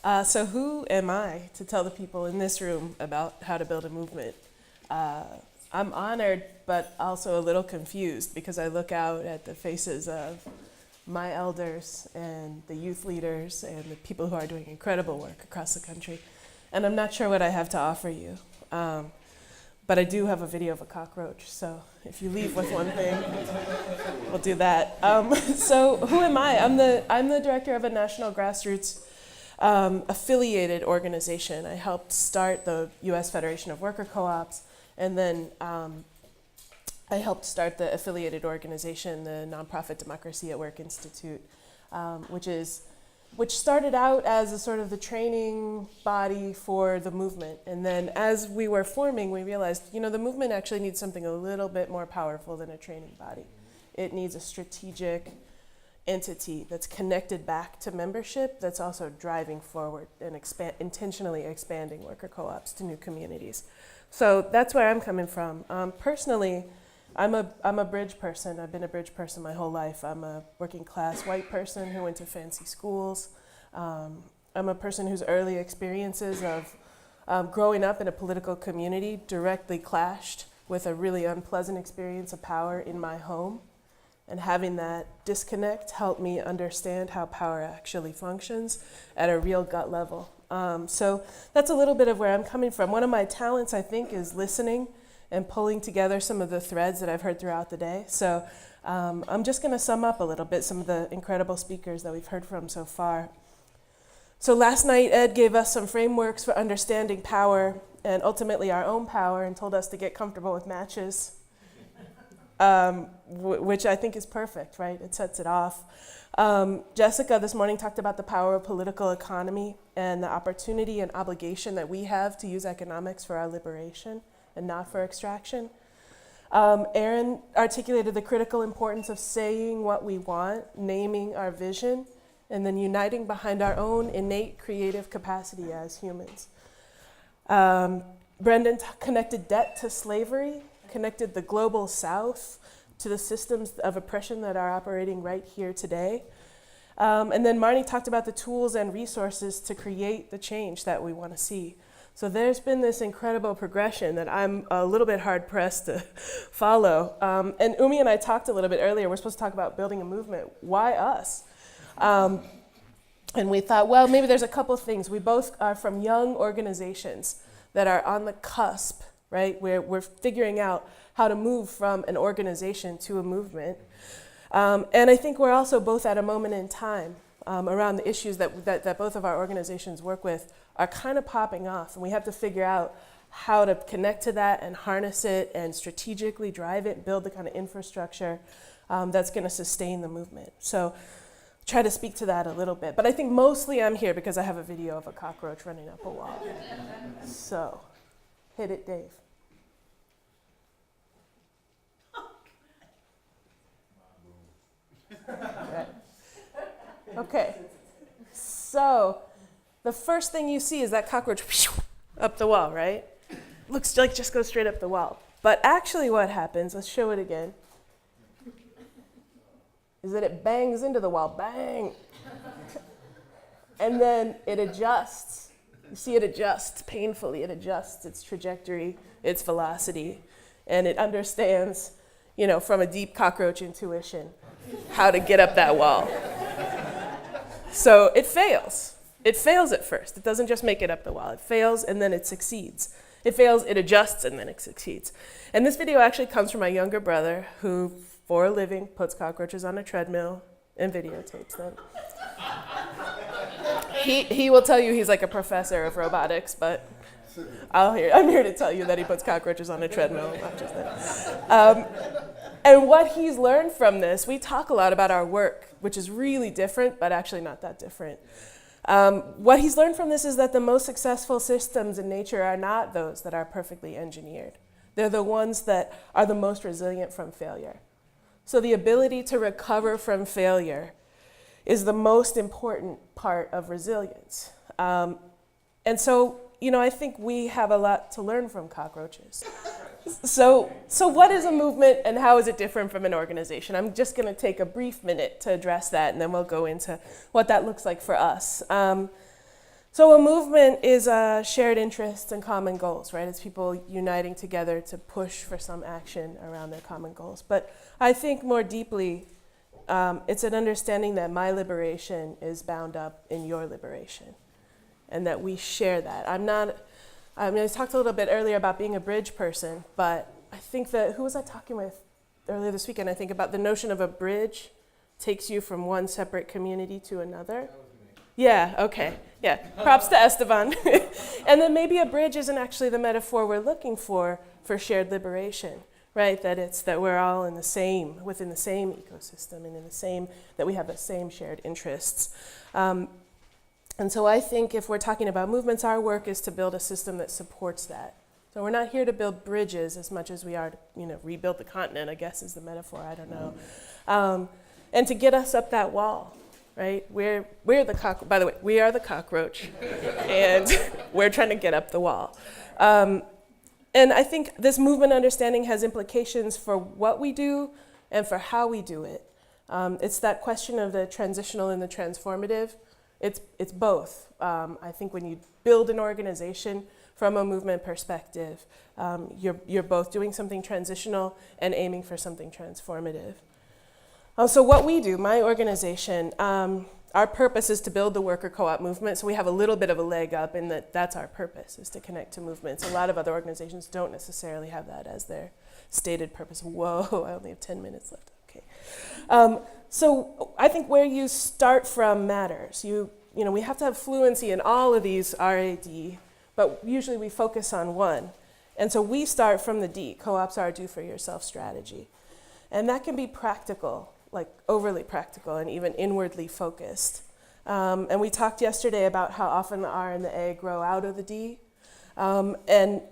So who am I to tell the people in this room about how to build a movement? I'm honored, but also a little confused because I look out at the faces of my elders and the youth leaders and the people who are doing incredible work across the country. And I'm not sure what I have to offer you. But I do have a video of a cockroach, so if you leave with one thing, we'll do that. So who am I? I'm the director of a national grassroots affiliated organization. I helped start the U.S. Federation of Worker Co-ops, and then I helped start the affiliated organization, the nonprofit Democracy at Work Institute, which started out as a sort of the training body for the movement. And then as we were forming, we realized, the movement actually needs something a little bit more powerful than a training body. It needs a strategic entity that's connected back to membership, that's also driving forward and intentionally expanding worker co-ops to new communities. So that's where I'm coming from. Personally, I'm a bridge person. I've been a bridge person my whole life. I'm a working class white person who went to fancy schools. I'm a person whose early experiences of growing up in a political community directly clashed with a really unpleasant experience of power in my home. And having that disconnect helped me understand how power actually functions at a real gut level. So that's a little bit of where I'm coming from. One of my talents, I think, is listening and pulling together some of the threads that I've heard throughout the day. So I'm just gonna sum up a little bit some of the incredible speakers that we've heard from so far. So last night, Ed gave us some frameworks for understanding power and ultimately our own power, and told us to get comfortable with matches, which I think is perfect, right? It sets it off. Jessica this morning talked about the power of political economy and the opportunity and obligation that we have to use economics for our liberation and not for extraction. Aaron articulated the critical importance of saying what we want, naming our vision, and then uniting behind our own innate creative capacity as humans. Brendan connected debt to slavery, connected the global South to the systems of oppression that are operating right here today. And then Marnie talked about the tools and resources to create the change that we want to see. So there's been this incredible progression that I'm a little bit hard-pressed to follow. And Umi and I talked a little bit earlier. We're supposed to talk about building a movement. Why us? And we thought, well, maybe there's a couple things. We both are from young organizations that are on the cusp, right? We're figuring out how to move from an organization to a movement. And I think we're also both at a moment in time around the issues that both of our organizations work with are kind of popping off, and we have to figure out how to connect to that and harness it and strategically drive it, build the kind of infrastructure that's going to sustain the movement. So try to speak to that a little bit. But I think mostly I'm here because I have a video of a cockroach running up a wall. So hit it, Dave. Right. Okay, so the first thing you see is that cockroach up the wall, right? Looks like just goes straight up the wall. But actually what happens, let's show it again, is that it bangs into the wall, bang. And then it adjusts. You see it adjusts painfully. It adjusts its trajectory, its velocity, and it understands, from a deep cockroach intuition, how to get up that wall. So it fails. It fails at first. It doesn't just make it up the wall. It fails and then it succeeds. It fails, it adjusts, and then it succeeds. And this video actually comes from my younger brother who, for a living, puts cockroaches on a treadmill and videotapes them. He will tell you he's like a professor of robotics, but I'm here to tell you that he puts cockroaches on a treadmill and watches them. And what he's learned from this, we talk a lot about our work, which is really different, but actually not that different. What he's learned from this is that the most successful systems in nature are not those that are perfectly engineered. They're the ones that are the most resilient from failure. So the ability to recover from failure is the most important part of resilience. And so, I think we have a lot to learn from cockroaches. So what is a movement and how is it different from an organization? I'm just going to take a brief minute to address that, and then we'll go into what that looks like for us. So a movement is shared interests and common goals, right? It's people uniting together to push for some action around their common goals. But I think more deeply, it's an understanding that my liberation is bound up in your liberation, and that we share that. I talked a little bit earlier about being a bridge person, but I think that, who was I talking with earlier this weekend? I think about the notion of a bridge takes you from one separate community to another. Yeah, okay, yeah. Props to Esteban. And then maybe a bridge isn't actually the metaphor we're looking for shared liberation, right? That it's that we're all within the same ecosystem and that we have the same shared interests. And so I think if we're talking about movements, our work is to build a system that supports that. So we're not here to build bridges as much as we are to, rebuild the continent, I guess is the metaphor, I don't know. And to get us up that wall. Right? We're the by the way, we are the cockroach, and we're trying to get up the wall. And I think this movement understanding has implications for what we do and for how we do it. It's that question of the transitional and the transformative. It's both. I think when you build an organization from a movement perspective, you're both doing something transitional and aiming for something transformative. So what we do, my organization, our purpose is to build the worker co-op movement. So we have a little bit of a leg up in that's our purpose, is to connect to movements. A lot of other organizations don't necessarily have that as their stated purpose. Whoa, I only have 10 minutes left. Okay. So I think where you start from matters. We have to have fluency in all of these RAD, but usually we focus on one. And so we start from the D, co-ops are a do-for-yourself strategy. And that can be practical, like overly practical and even inwardly focused. And we talked yesterday about how often the R and the A grow out of the D. And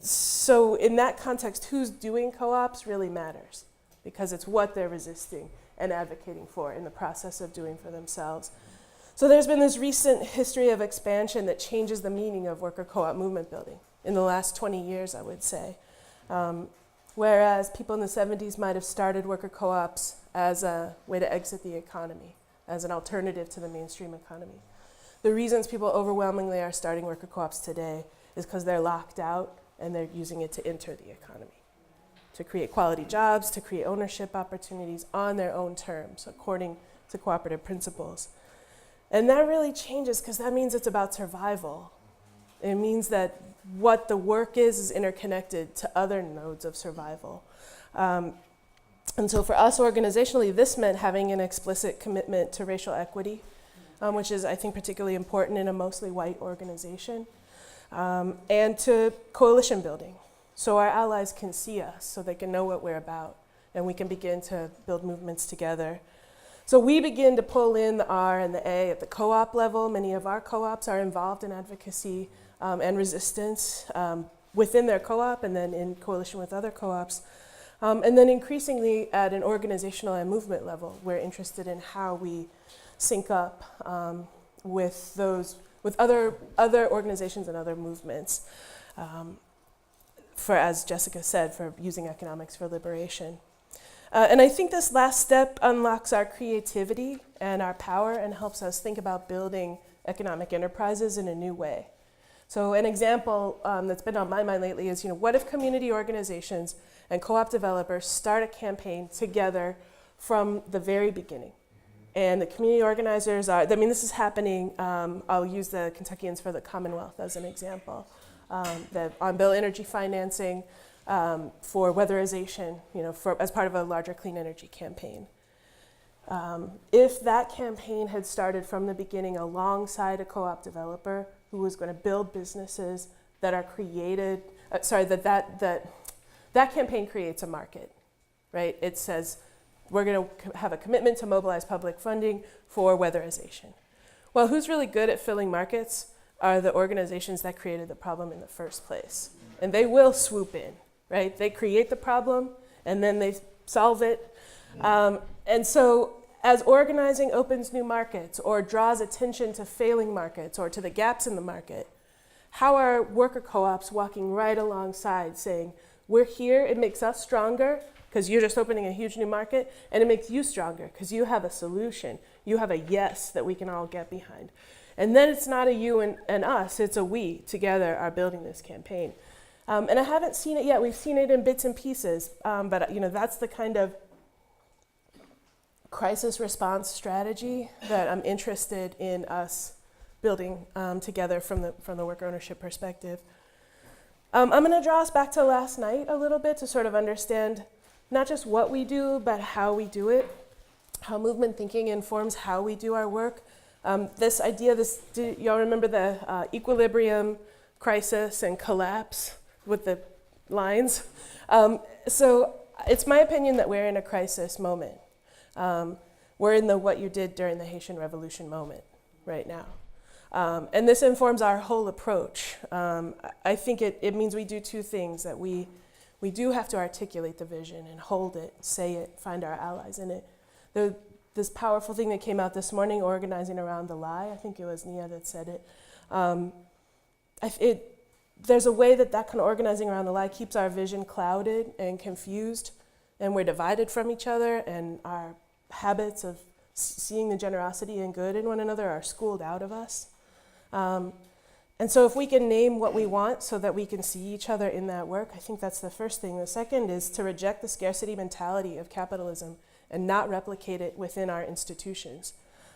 so in that context, who's doing co-ops really matters, because it's what they're resisting and advocating for in the process of doing for themselves. So there's been this recent history of expansion that changes the meaning of worker co-op movement building in the last 20 years, I would say. Whereas people in the 70s might have started worker co-ops as a way to exit the economy, as an alternative to the mainstream economy. The reasons people overwhelmingly are starting worker co-ops today is because they're locked out and they're using it to enter the economy, to create quality jobs, to create ownership opportunities on their own terms, according to cooperative principles. And that really changes, because that means it's about survival. It means that what the work is interconnected to other nodes of survival. And so for us organizationally, this meant having an explicit commitment to racial equity, which is, I think, particularly important in a mostly white organization, and to coalition building. So our allies can see us, so they can know what we're about, and we can begin to build movements together. So we begin to pull in the R and the A at the co-op level. Many of our co-ops are involved in advocacy and resistance within their co-op and then in coalition with other co-ops. And then increasingly at an organizational and movement level, we're interested in how we sync up with other organizations and other movements for, as Jessica said, for using economics for liberation. And I think this last step unlocks our creativity and our power and helps us think about building economic enterprises in a new way. So an example that's been on my mind lately is, what if community organizations and co-op developers start a campaign together from the very beginning? And the community organizers this is happening, I'll use the Kentuckians for the Commonwealth as an example, on bill energy financing, for weatherization, as part of a larger clean energy campaign. If that campaign had started from the beginning alongside a co-op developer who was going to build businesses that are created, that campaign creates a market, right? It says we're going to have a commitment to mobilize public funding for weatherization. Well, who's really good at filling markets are the organizations that created the problem in the first place. And they will swoop in, right? They create the problem and then they solve it. And so as organizing opens new markets or draws attention to failing markets or to the gaps in the market, how are worker co-ops walking right alongside saying, we're here, it makes us stronger because you're just opening a huge new market, and it makes you stronger because you have a solution. You have a yes that we can all get behind. And then it's not a you and us, it's a we together are building this campaign. And I haven't seen it yet. We've seen it in bits and pieces, but that's the kind of crisis response strategy that I'm interested in us building together from the worker ownership perspective. I'm going to draw us back to last night a little bit to sort of understand not just what we do, but how we do it, how movement thinking informs how we do our work. This idea, do y'all remember the equilibrium, crisis, and collapse with the lines? So it's my opinion that we're in a crisis moment. We're in the what you did during the Haitian Revolution moment right now. And this informs our whole approach. I think it means we do two things, that we do have to articulate the vision and hold it, say it, find our allies in it. This powerful thing that came out this morning, organizing around the lie, I think it was Nia that said it. There's a way that kind of organizing around the lie keeps our vision clouded and confused, and we're divided from each other, and our habits of seeing the generosity and good in one another are schooled out of us. And so if we can name what we want so that we can see each other in that work, I think that's the first thing. The second is to reject the scarcity mentality of capitalism and not replicate it within our institutions.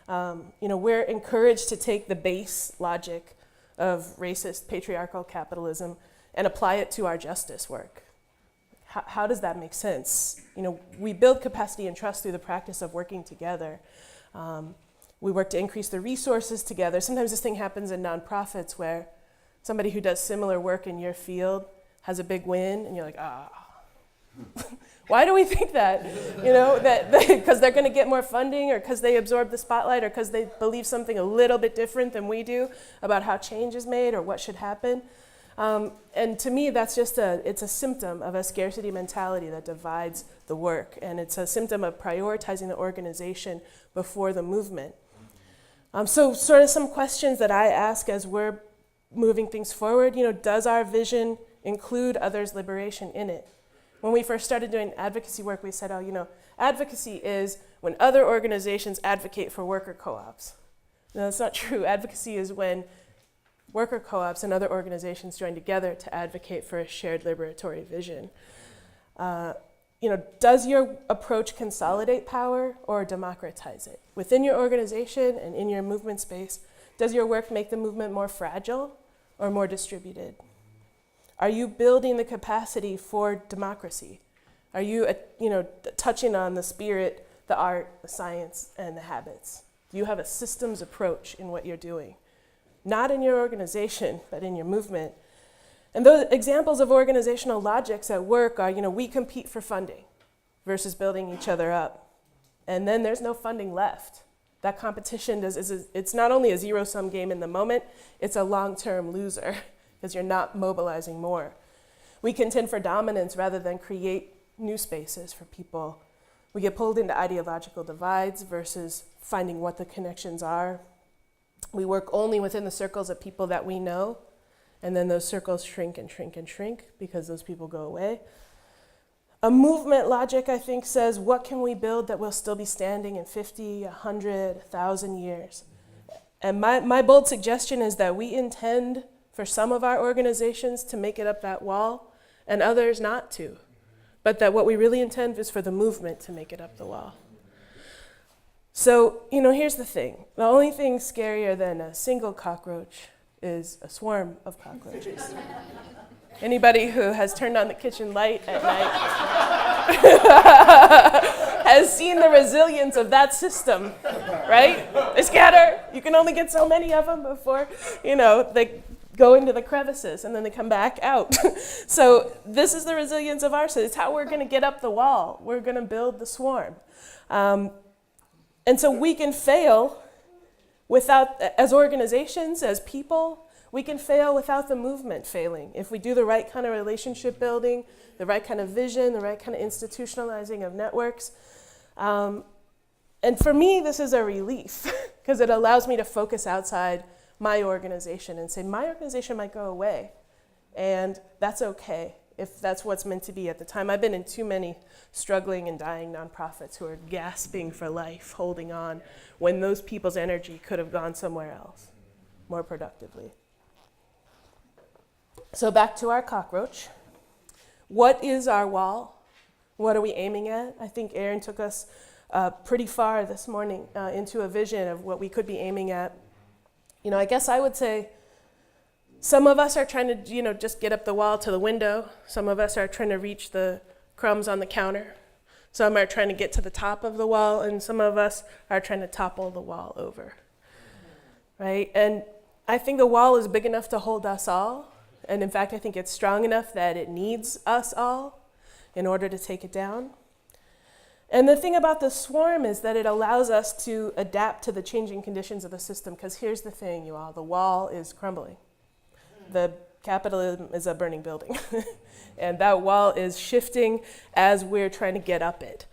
We're encouraged to take the base logic of racist patriarchal capitalism and apply it to our justice work. How does that make sense? We build capacity and trust through the practice of working together. We work to increase the resources together. Sometimes this thing happens in nonprofits where somebody who does similar work in your field has a big win, and you're like, why do we think that? That because they're going to get more funding, or because they absorb the spotlight, or because they believe something a little bit different than we do about how change is made or what should happen. And to me, that's it's a symptom of a scarcity mentality that divides the work, and it's a symptom of prioritizing the organization before the movement. So sort of some questions that I ask as we're moving things forward, does our vision include others' liberation in it? When we first started doing advocacy work, we said, advocacy is when other organizations advocate for worker co-ops. No, that's not true. Advocacy is when worker co-ops and other organizations join together to advocate for a shared liberatory vision. Does your approach consolidate power or democratize it? Within your organization and in your movement space, does your work make the movement more fragile or more distributed? Are you building the capacity for democracy? Are you, touching on the spirit, the art, the science, and the habits? Do you have a systems approach in what you're doing? Not in your organization, but in your movement. And those examples of organizational logics at work are, we compete for funding versus building each other up. And then there's no funding left. That competition it's not only a zero-sum game in the moment, it's a long-term loser because you're not mobilizing more. We contend for dominance rather than create new spaces for people. We get pulled into ideological divides versus finding what the connections are. We work only within the circles of people that we know, and then those circles shrink and shrink and shrink because those people go away. A movement logic, I think, says, what can we build that will still be standing in 50, 100, 1,000 years? And my bold suggestion is that we intend for some of our organizations to make it up that wall and others not to. But that what we really intend is for the movement to make it up the wall. So, here's the thing. The only thing scarier than a single cockroach is a swarm of cockroaches. Anybody who has turned on the kitchen light at night has seen the resilience of that system, right? They scatter. You can only get so many of them before, they go into the crevices and then they come back out. So this is the resilience of our system. It's how we're going to get up the wall. We're going to build the swarm. And so we can fail without, as organizations, as people, we can fail without the movement failing. If we do the right kind of relationship building, the right kind of vision, the right kind of institutionalizing of networks. And for me, this is a relief because it allows me to focus outside my organization and say, my organization might go away. And that's okay if that's what's meant to be at the time. I've been in too many struggling and dying nonprofits who are gasping for life, holding on, when those people's energy could have gone somewhere else. more productively. So back to our cockroach. What is our wall? What are we aiming at? I think Aaron took us pretty far this morning into a vision of what we could be aiming at. I guess I would say some of us are trying to, just get up the wall to the window. Some of us are trying to reach the crumbs on the counter. Some are trying to get to the top of the wall, and some of us are trying to topple the wall over, right? And I think the wall is big enough to hold us all. And in fact, I think it's strong enough that it needs us all in order to take it down. And the thing about the swarm is that it allows us to adapt to the changing conditions of the system, because here's the thing, you all, the wall is crumbling. The capitalism is a burning building, and that wall is shifting as we're trying to get up it.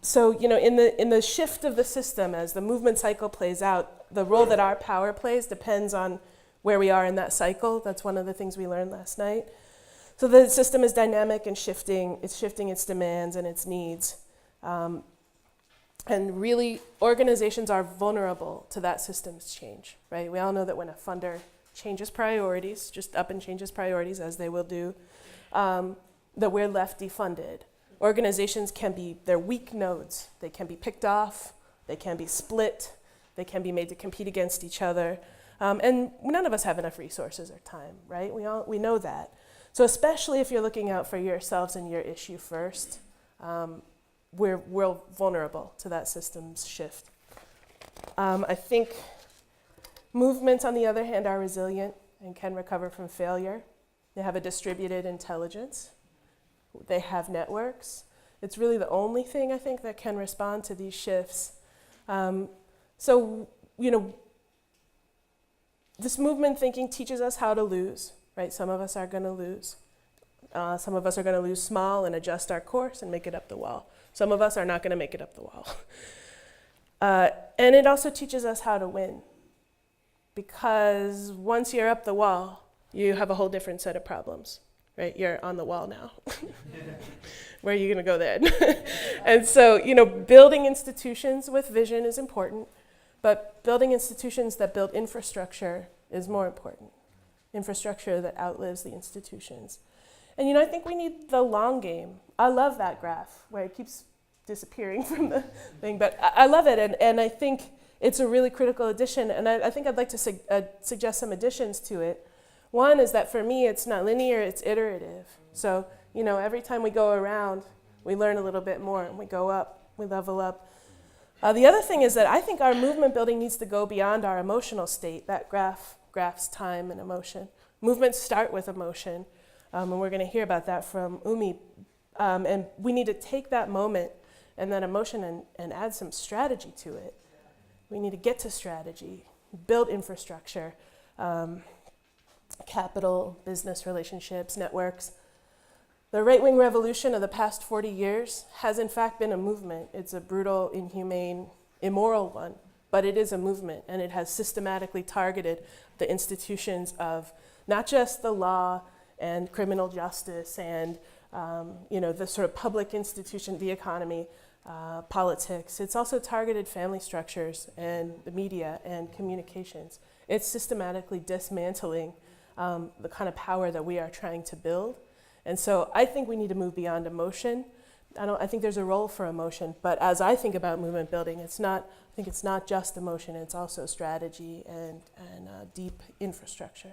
So, in the shift of the system, as the movement cycle plays out, the role that our power plays depends on where we are in that cycle. That's one of the things we learned last night. So the system is dynamic and shifting. It's shifting its demands and its needs. And really, organizations are vulnerable to that system's change, right? We all know that when a funder changes priorities, just up and changes priorities, as they will do, that we're left defunded. Organizations they're weak nodes. They can be picked off, they can be split, they can be made to compete against each other. And none of us have enough resources or time, right? We know that. So especially if you're looking out for yourselves and your issue first, we're vulnerable to that system's shift. I think movements, on the other hand, are resilient and can recover from failure. They have a distributed intelligence. They have networks. It's really the only thing, I think, that can respond to these shifts. This movement thinking teaches us how to lose, right? Some of us are going to lose. Some of us are going to lose small and adjust our course and make it up the wall. Some of us are not going to make it up the wall. And it also teaches us how to win, because once you're up the wall, you have a whole different set of problems, right? You're on the wall now. Where are you going to go then? And so, building institutions with vision is important, but building institutions that build infrastructure is more important. Infrastructure that outlives the institutions. And I think we need the long game. I love that graph where it keeps disappearing from the thing, but I love it, and I think it's a really critical addition, and I think I'd like to suggest some additions to it. One is that for me, it's not linear, it's iterative. So, every time we go around, we learn a little bit more, and we go up, we level up. The other thing is that I think our movement building needs to go beyond our emotional state. That graphs time and emotion. Movements start with emotion, and we're going to hear about that from Umi. And we need to take that moment and that emotion and add some strategy to it. We need to get to strategy, build infrastructure, capital, business relationships, networks. The right-wing revolution of the past 40 years has in fact been a movement. It's a brutal, inhumane, immoral one, but it is a movement, and it has systematically targeted the institutions of not just the law and criminal justice and the sort of public institution, the economy, politics. It's also targeted family structures and the media and communications. It's systematically dismantling the kind of power that we are trying to build. And so I think we need to move beyond emotion. I think there's a role for emotion, but as I think about movement building, I think it's not just emotion, it's also strategy and deep infrastructure.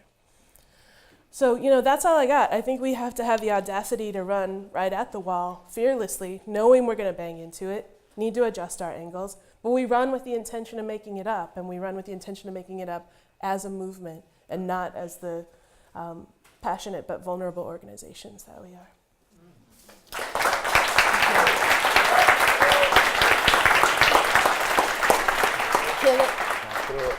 So, that's all I got. I think we have to have the audacity to run right at the wall, fearlessly, knowing we're going to bang into it, need to adjust our angles, but we run with the intention of making it up, and we run with the intention of making it up as a movement and not as the passionate but vulnerable organizations that we are. Kill it.